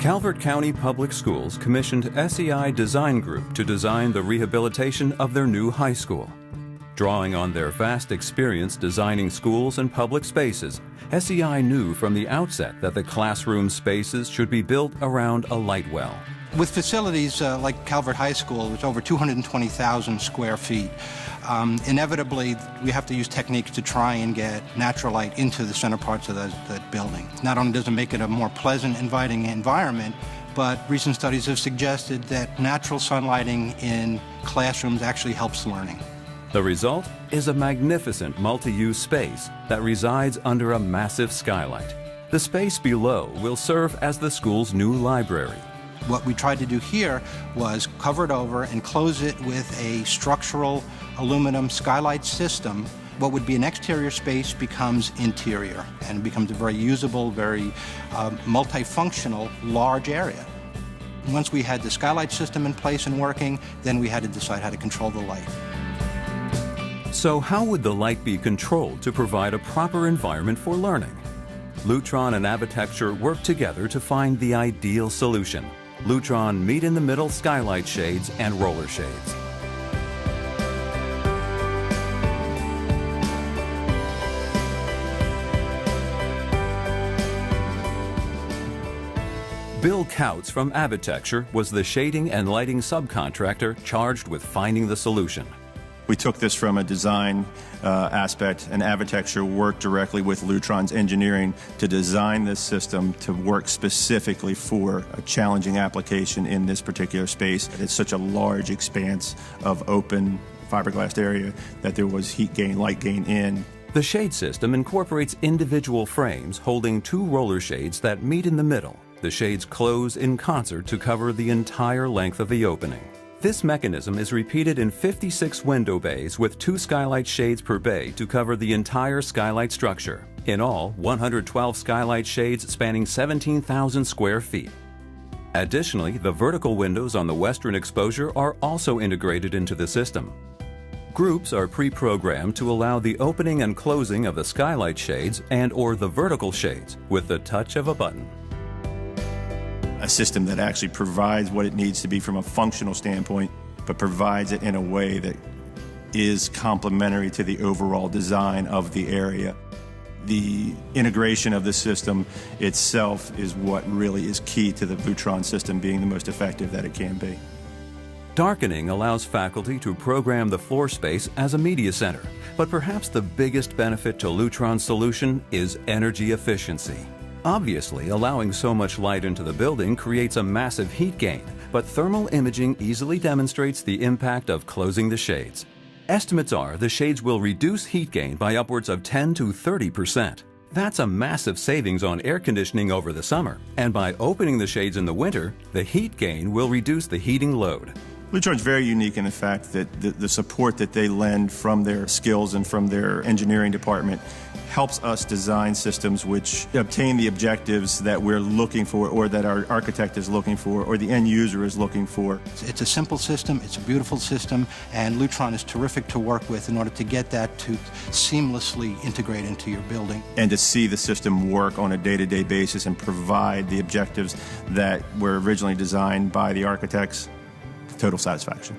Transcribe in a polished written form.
Calvert County Public Schools commissioned SEI Design Group to design the rehabilitation of their new high school. Drawing on their vast experience designing schools and public spaces, SEI knew from the outset that the classroom spaces should be built around a light well. With facilities like Calvert High School, which is over 220,000 square feet, inevitably we have to use techniques to try and get natural light into the center parts of that building. Not only does it make it a more pleasant, inviting environment, but recent studies have suggested that natural sunlighting in classrooms actually helps learning. The result is a magnificent multi-use space that resides under a massive skylight. The space below will serve as the school's new library. What we tried to do here was cover it over and close it with a structural aluminum skylight system. What would be an exterior space becomes interior and becomes a very usable, very multifunctional, large area. Once we had the skylight system in place and working, then we had to decide how to control the light. So how would the light be controlled to provide a proper environment for learning? Lutron and Avitecture worked together to find the ideal solution. Lutron meet-in-the-middle skylight shades and roller shades. Bill Couts from Avitecture was the shading and lighting subcontractor charged with finding the solution. We took this from a design aspect, and Avitecture worked directly with Lutron's engineering to design this system to work specifically for a challenging application in this particular space. It's such a large expanse of open fiberglass area that there was heat gain, light gain in. The shade system incorporates individual frames holding two roller shades that meet in the middle. The shades close in concert to cover the entire length of the opening. This mechanism is repeated in 56 window bays with 2 skylight shades per bay to cover the entire skylight structure. In all, 112 skylight shades spanning 17,000 square feet. Additionally, the vertical windows on the western exposure are also integrated into the system. Groups are pre-programmed to allow the opening and closing of the skylight shades and/or the vertical shades with the touch of a button. A system that actually provides what it needs to be from a functional standpoint, but provides it in a way that is complementary to the overall design of the area. The integration of the system itself is what really is key to the Lutron system being the most effective that it can be. Darkening allows faculty to program the floor space as a media center, but perhaps the biggest benefit to Lutron's solution is energy efficiency. Obviously, allowing so much light into the building creates a massive heat gain, but thermal imaging easily demonstrates the impact of closing the shades. Estimates are the shades will reduce heat gain by upwards of 10 to 30%. That's a massive savings on air conditioning over the summer, and by opening the shades in the winter, the heat gain will reduce the heating load. Lutron's very unique in the fact that the support that they lend from their skills and from their engineering department helps us design systems which obtain the objectives that we're looking for, or that our architect is looking for, or the end user is looking for. It's a simple system, it's a beautiful system, and Lutron is terrific to work with in order to get that to seamlessly integrate into your building. And to see the system work on a day-to-day basis and provide the objectives that were originally designed by the architects, total satisfaction.